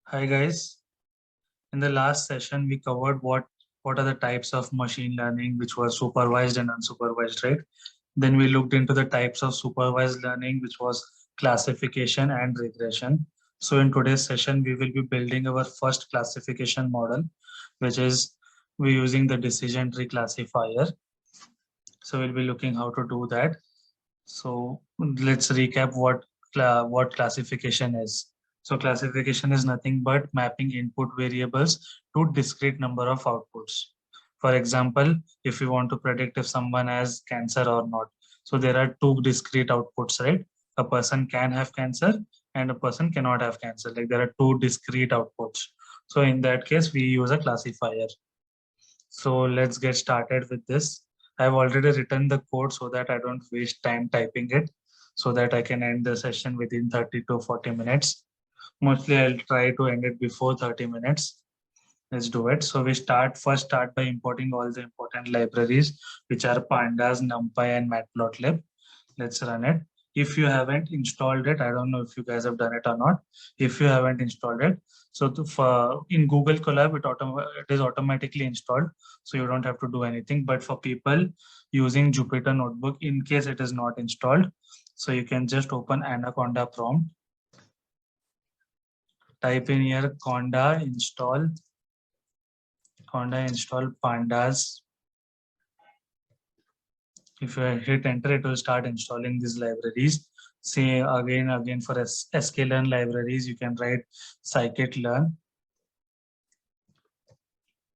Hi guys. In the last session, we covered what are the types of machine learning, which was supervised and unsupervised, right? Then we looked into the types of supervised learning, which was classification and regression. So in today's session, we will be building our first classification model, which is we're using the decision tree classifier. So we'll be looking how to do that. So let's recap what classification is. So classification is nothing but mapping input variables to discrete number of outputs. For example, if you want to predict if someone has cancer or not, so there are two discrete outputs, right? A person can have cancer and a person cannot have cancer. Like there are two discrete outputs. So in that case, we use a classifier. So let's get started with this. I've already written the code so that I don't waste time typing it, so that I can end the session within 30 to 40 minutes. Mostly I'll try to end it before 30 minutes. Let's do it. So we start by importing all the important libraries, which are pandas, numpy, and matplotlib. Let's run it. If you haven't installed it, I don't know if you guys have done it or not. If you haven't installed it, so in Google Colab, it is automatically installed, so you don't have to do anything. But for people using Jupyter Notebook, in case it is not installed, so you can just open Anaconda prompt, type in here conda install pandas. If you hit enter, it will start installing these libraries. Say again for sklearn libraries, you can write scikit-learn.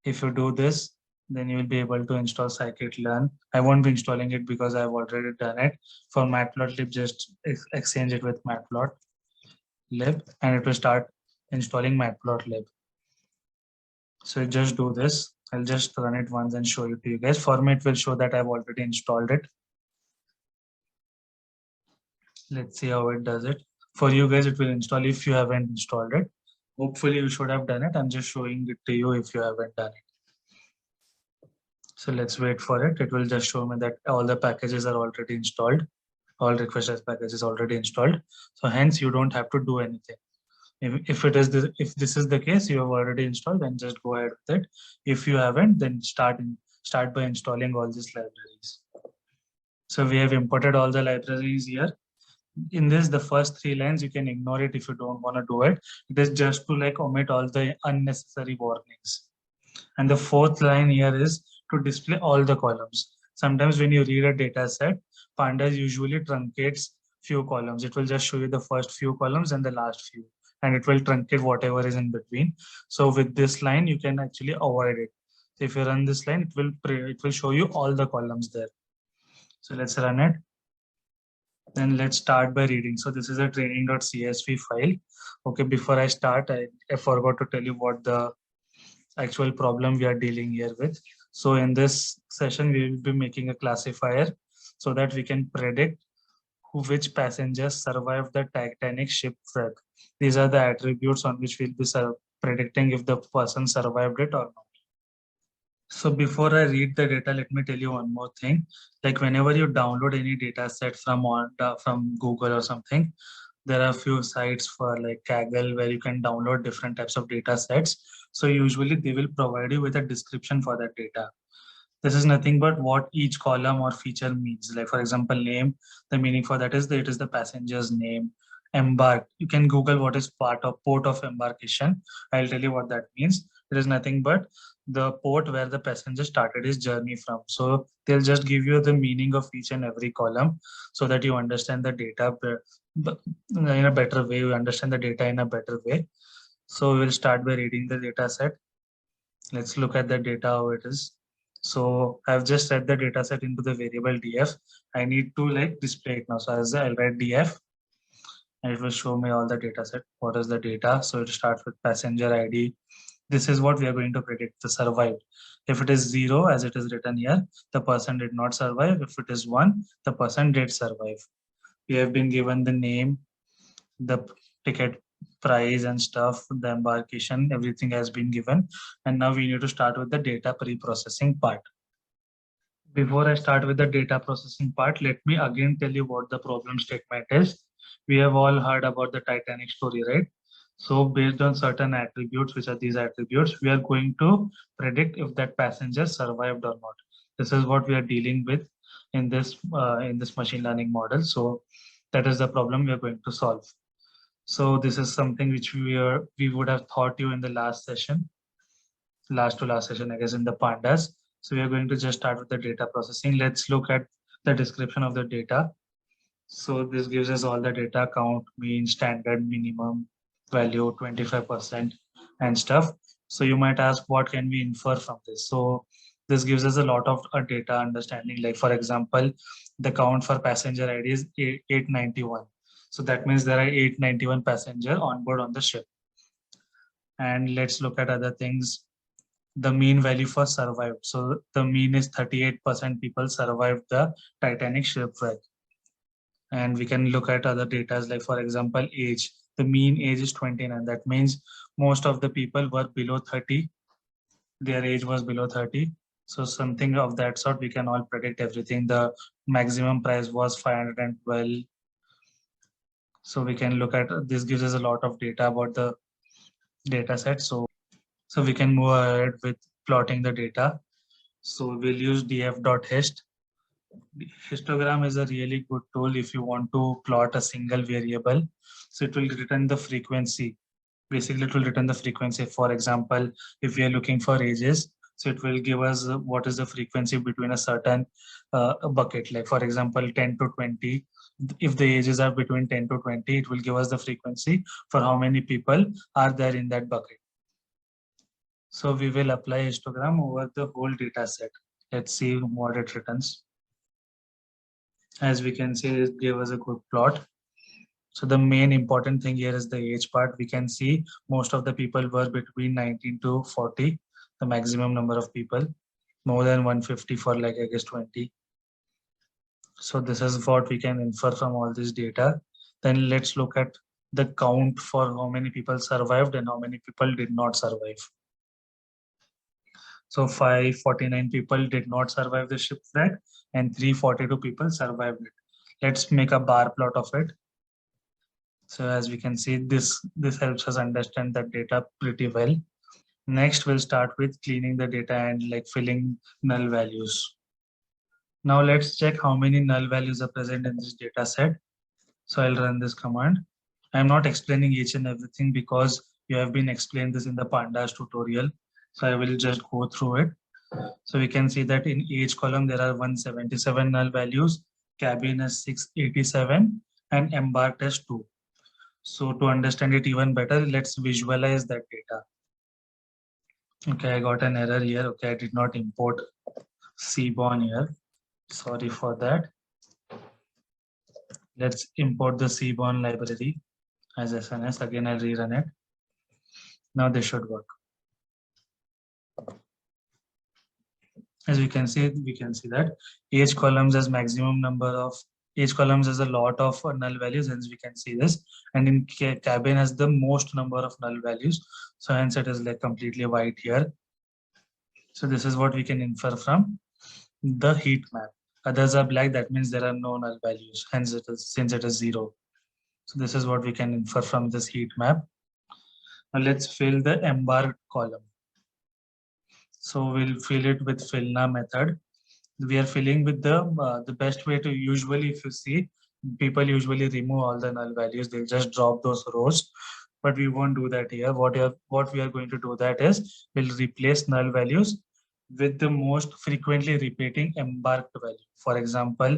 If you do this, then you will be able to install scikit-learn. I won't be installing it because I've already done it. For matplotlib, just exchange it with matplotlib and it will start installing matplotlib. So just do this. I'll just run it once and show it to you guys. For me, it will show that I've already installed it. Let's see how it does it. For you guys, it will install if you haven't installed it. Hopefully you should have done it. I'm just showing it to you if you haven't done it. So let's wait for it. It will just show me that all the packages are already installed. All request as packages already installed. So hence you don't have to do anything. If this is the case, you have already installed, then just go ahead with it. If you haven't, then start by installing all these libraries. So we have imported all the libraries here. In this, the first three lines, you can ignore it if you don't want to do it. It is just to like omit all the unnecessary warnings. And the fourth line here is to display all the columns. Sometimes when you read a data set, pandas usually truncates few columns. It will just show you the first few columns and the last few, and it will truncate whatever is in between. So with this line, you can actually avoid it. So if you run this line, it will show you all the columns there. So let's run it. Then let's start by reading. So this is a training.csv file. Okay, before I start, I forgot to tell you what the actual problem we are dealing here with. So in this session, we will be making a classifier so that we can predict which passengers survived the Titanic shipwreck. These are the attributes on which we'll be predicting if the person survived it or not. So before I read the data, let me tell you one more thing. Like whenever you download any data set from Google or something, there are a few sites for like Kaggle where you can download different types of data sets. So usually they will provide you with a description for that data. This is nothing but what each column or feature means. Like for example, name, the meaning for that is that it is the passenger's name. Embark, you can Google what is port of embarkation. I'll tell you what that means. It is nothing but the port where the passenger started his journey from. So they'll just give you the meaning of each and every column so that you understand the data in a better way. You understand the data in a better way. So we'll start by reading the data set. Let's look at the data, how it is. So I've just set the data set into the variable df. I need to like display it now. So as I'll write df and it will show me all the data set. What is the data? So it starts with passenger ID. This is what we are going to predict, the survived. If it is 0, as it is written here, the person did not survive. If it is 1, the person did survive. We have been given the name, the ticket price and stuff, the embarkation, everything has been given. And now we need to start with the data pre-processing part. Before I start with the data processing part, let me again tell you what the problem statement is. We have all heard about the Titanic story, right? So based on certain attributes, which are these attributes, we are going to predict if that passenger survived or not. This is what we are dealing with in this machine learning model. So that is the problem we are going to solve. So this is something which we would have taught you in the last session, last to last session, I guess, in the pandas. So we are going to just start with the data processing. Let's look at the description of the data. So this gives us all the data: count, mean, standard, minimum, value, 25%, and stuff. So you might ask, what can we infer from this? So this gives us a lot of data understanding. Like for example, the count for passenger ID is 891. So that means there are 891 passenger on board on the ship. And let's look at other things. The mean value for survived. So the mean is 38% people survived the Titanic shipwreck. And we can look at other data, like for example, age. The mean age is 29. That means most of the people were below 30. Their age was below 30. So something of that sort, we can all predict everything. The maximum price was 512. So we can look at this, gives us a lot of data about the data set. So we can move ahead with plotting the data. So we'll use df.hist. Histogram is a really good tool if you want to plot a single variable. So it will return the frequency. Basically, it will return the frequency. For example, if we are looking for ages, so it will give us what is the frequency between a certain bucket. Like for example, 10 to 20. If the ages are between 10 to 20, it will give us the frequency for how many people are there in that bucket. So we will apply histogram over the whole data set. Let's see what it returns. As we can see, it gave us a good plot. So the main important thing here is the age part. We can see most of the people were between 19 to 40, the maximum number of people, more than 150 for like, I guess, 20. So this is what we can infer from all this data. Then let's look at the count for how many people survived and how many people did not survive. So 549 people did not survive the shipwreck and 342 people survived it. Let's make a bar plot of it. So as we can see, this helps us understand that data pretty well. Next, we'll start with cleaning the data and like filling null values. Now let's check how many null values are present in this data set. So I'll run this command. I'm not explaining each and everything because you have been explained this in the pandas tutorial. So I will just go through it. So we can see that in age column, there are 177 null values, cabin is 687, and embarked as 2. So to understand it even better, let's visualize that data. Okay, I got an error here. Okay, I did not import Seaborn here. Sorry for that. Let's import the Seaborn library as SNS. Again, I'll rerun it. Now this should work. As we can see that age columns has maximum number of age columns has a lot of null values, hence we can see this. And in cabin has the most number of null values. So hence it is like completely white here. So this is what we can infer from the heat map. Others are black, that means there are no null values. Hence it is, since it is 0. So this is what we can infer from this heat map. Now let's fill the embarked column. So we'll fill it with fillna method. We are filling with the best way to, usually if you see, people usually remove all the null values. They'll just drop those rows, but we won't do that here. What we are going to do that is we'll replace null values with the most frequently repeating embarked value. For example,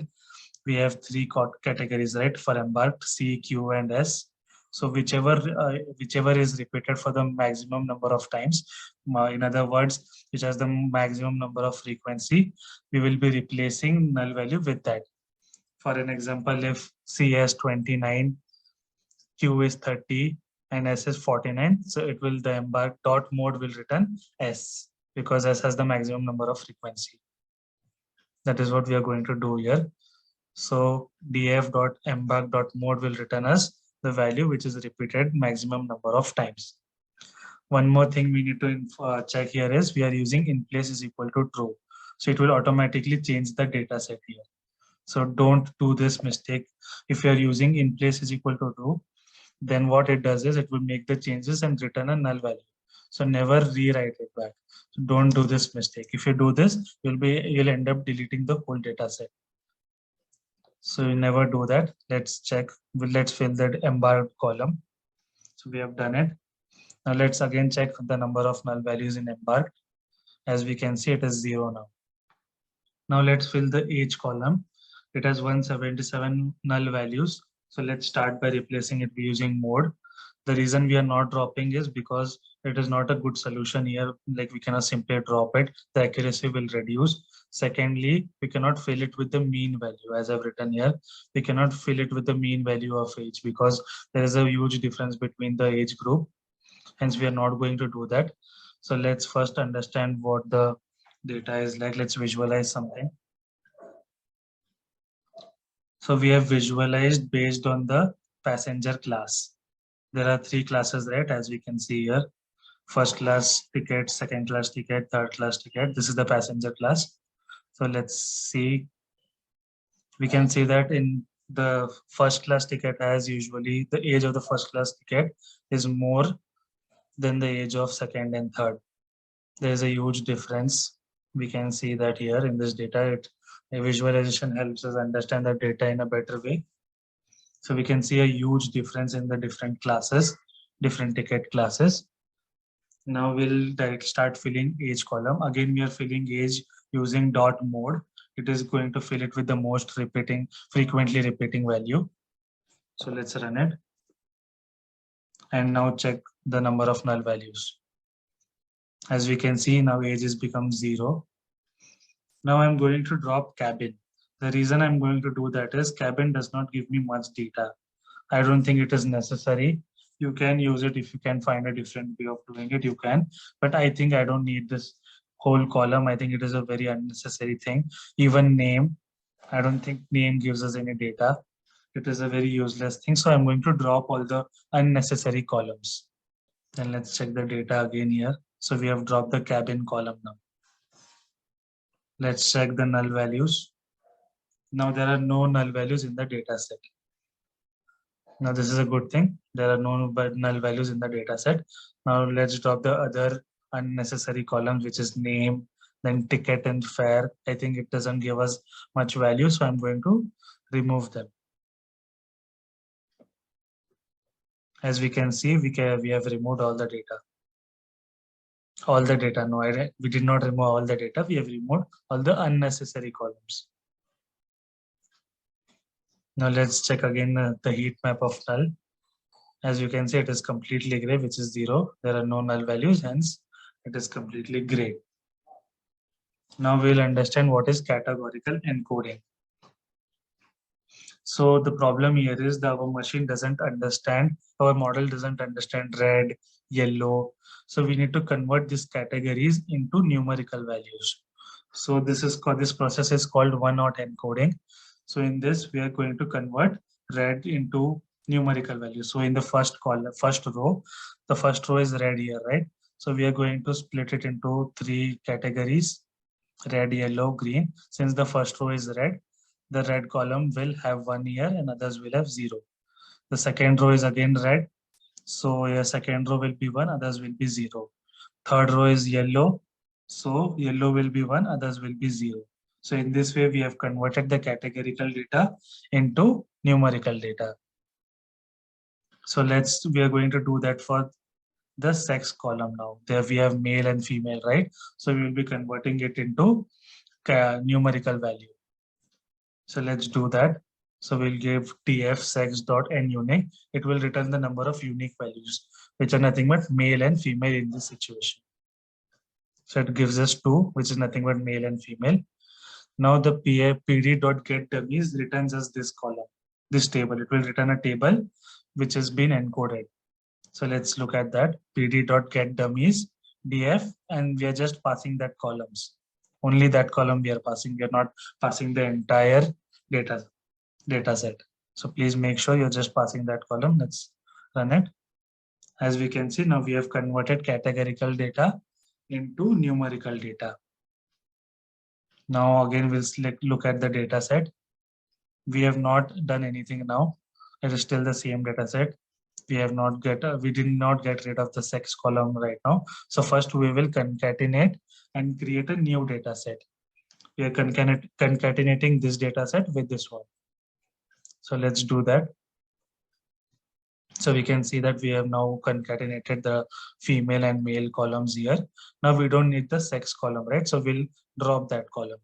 we have 3 categories, right? For embarked, C, Q, and S. So whichever is repeated for the maximum number of times, in other words, which has the maximum number of frequency, we will be replacing null value with that. For an example, if C has 29, Q is 30, and S is 49, so it will, the embark dot mode will return S, because S has the maximum number of frequency. That is what we are going to do here. So df.embark.mode will return us the value which is repeated maximum number of times. One more thing we need to check here is we are using in place is equal to true. So it will automatically change the data set here. So don't do this mistake. If you are using in place is equal to true, then what it does is it will make the changes and return a null value. So never rewrite it back. So don't do this mistake. If you do this, you'll end up deleting the whole data set. So you never do that. Let's check. Let's fill that embarked column. So we have done it. Now let's again check the number of null values in embarked. As we can see, it is 0 now. Now let's fill the age column. It has 177 null values. So let's start by replacing it using mode. The reason we are not dropping is because it is not a good solution here. Like we cannot simply drop it. The accuracy will reduce. Secondly, we cannot fill it with the mean value as I've written here. We cannot fill it with the mean value of age because there is a huge difference between the age group. Hence, we are not going to do that. So let's first understand what the data is like. Let's visualize something. So we have visualized based on the passenger class. There are 3 classes, right? As we can see here, first class ticket, second class ticket, third class ticket. This is the passenger class. So let's see. We can see that in the first class ticket, as usually the age of the first class ticket is more than the age of second and third. There is a huge difference. We can see that here in this data. A visualization helps us understand the data in a better way. So we can see a huge difference in the different classes, different ticket classes. Now we'll directly start filling age column. Again, we are filling age using dot mode. It is going to fill it with the most frequently repeating value. So let's run it. And now check the number of null values. As we can see, now age has become 0. Now I'm going to drop cabin. The reason I'm going to do that is cabin does not give me much data. I don't think it is necessary. You can use it if you can find a different way of doing it, you can. But I think I don't need this whole column. I think it is a very unnecessary thing. Even name, I don't think name gives us any data. It is a very useless thing. So I'm going to drop all the unnecessary columns. Then let's check the data again here. So we have dropped the cabin column now. Let's check the null values. Now there are no null values in the data set. Now this is a good thing. There are no null values in the data set. Now let's drop the other unnecessary columns, which is name, then ticket and fare. I think it doesn't give us much value, so I'm going to remove them. As we can see, we have removed all the data. All the data, no, we did not remove all the data. We have removed all the unnecessary columns. Now let's check again the heat map of null. As you can see, it is completely gray, which is 0. There are no null values, hence it is completely gray. Now we'll understand what is categorical encoding. So the problem here is that our machine doesn't understand, our model doesn't understand red, yellow. So we need to convert these categories into numerical values. So this process is called one-hot encoding. So in this, we are going to convert red into numerical values. So in the first row, the first row is red here, right? So we are going to split it into 3 categories: red, yellow, green. Since the first row is red, the red column will have 1 year and others will have 0. The second row is again red. So your second row will be 1, others will be 0. Third row is yellow. So yellow will be 1, others will be 0. So in this way, we have converted the categorical data into numerical data. So we are going to do that for the sex column now. There we have male and female, right? So we will be converting it into numerical value. So let's do that. So we'll give tf sex.nunique. It will return the number of unique values, which are nothing but male and female in this situation. So it gives us 2, which is nothing but male and female. Now the pd.getDummies returns us this column, this table. It will return a table which has been encoded. So let's look at that. pd.getDummies df, and we are just passing that columns. Only that column we are passing. We are not passing the entire data set. So please make sure you're just passing that column. Let's run it. As we can see, now we have converted categorical data into numerical data. Now again, we'll look at the data set. We have not done anything now. It is still the same data set. we did not get rid of the sex column right now. So first we will concatenate and create a new data set. We are concatenating this data set with this one. So let's do that. So we can see that we have now concatenated the female and male columns here. Now we don't need the sex column, right? So we'll drop that column.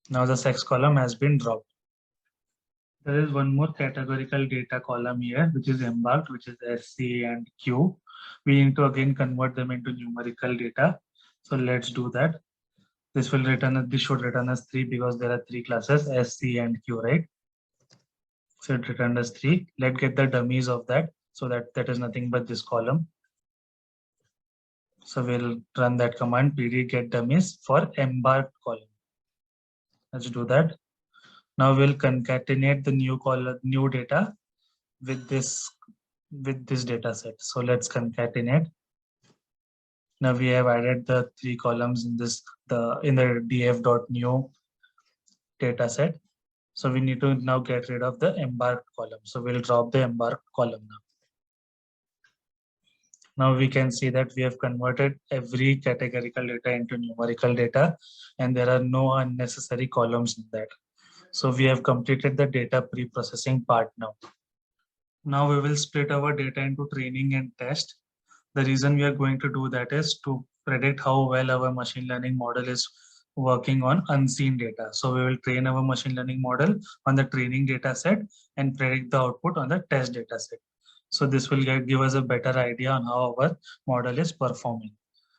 Now the sex column has been dropped. There is one more categorical data column here, which is embarked, which is SC and Q. We need to again convert them into numerical data. So let's do that. This should return as 3 because there are 3 classes, S, C, and Q, right? So it returned as 3. Let's get the dummies of that. So that is nothing but this column. So we'll run that command pd get dummies for embarked column. Let's do that. Now we'll concatenate the new column, new data with this data set. So let's concatenate. Now we have added the 3 columns in the df.new data set. So we need to now get rid of the embarked column. So we'll drop the embarked column now. Now we can see that we have converted every categorical data into numerical data, and there are no unnecessary columns in that. So we have completed the data pre-processing part now. Now we will split our data into training and test. The reason we are going to do that is to predict how well our machine learning model is working on unseen data. So we will train our machine learning model on the training data set and predict the output on the test data set. So this will give us a better idea on how our model is performing.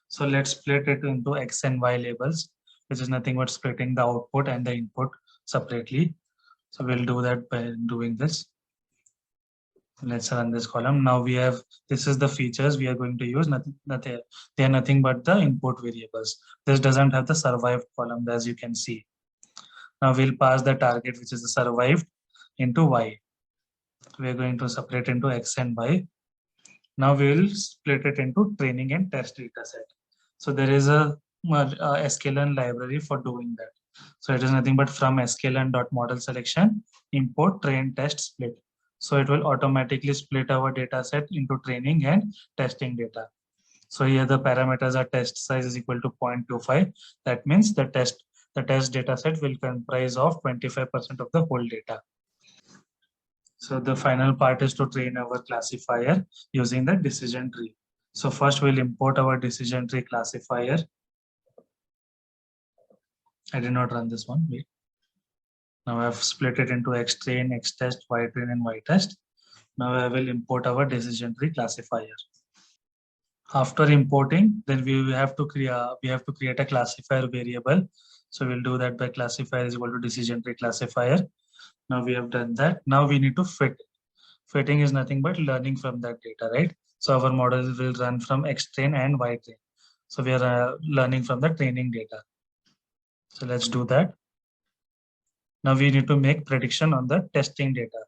So let's split it into X and Y labels, which is nothing but splitting the output and the input separately. So we'll do that by doing this. Let's run this column. Now we have, this is the features we are going to use. They are nothing but the input variables. This doesn't have the survived column, as you can see. Now we'll pass the target, which is the survived, into Y. We're going to separate into X and Y. Now we'll split it into training and test data set. So there is a sklearn library for doing that. So it is nothing but from sklearn.model selection, import train test split. So it will automatically split our data set into training and testing data. So here the parameters are test size is equal to 0.25. That means the test data set will comprise of 25% of the whole data. So the final part is to train our classifier using the decision tree. So first we'll import our decision tree classifier. I did not run this one. Wait. Now I've split it into xtrain, xtest, ytrain, and ytest. Now I will import our decision tree classifier. After importing, then we have to create a classifier variable. So we'll do that by classifier is equal to decision tree classifier. Now we have done that. Now we need to fit. Fitting is nothing but learning from that data, right? So our model will run from xtrain and ytrain. So we are learning from the training data. So let's do that. Now we need to make prediction on the testing data.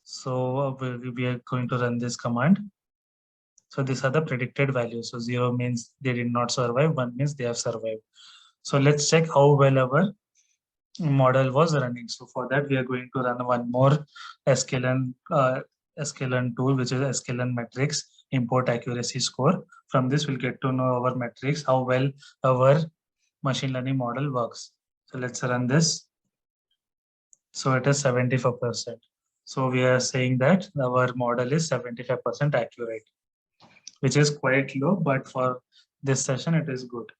So we are going to run this command. So these are the predicted values. So 0 means they did not survive, 1 means they have survived. So let's check how well our model was running. So for that, we are going to run one more sklearn tool, which is sklearn metrics import accuracy score. From this, we'll get to know our metrics, how well our machine learning model works. So let's run this. So it is 74%. So we are saying that our model is 75% accurate, which is quite low, but for this session, it is good.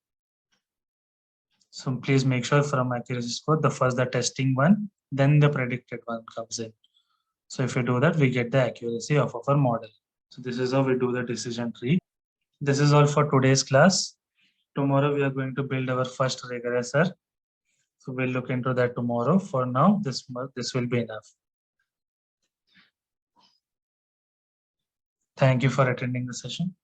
So please make sure from accuracy score, the testing one, then the predicted one comes in. So if we do that, we get the accuracy of our model. So this is how we do the decision tree. This is all for today's class. Tomorrow we are going to build our first regressor. So we'll look into that tomorrow. For now, this will be enough. Thank you for attending the session.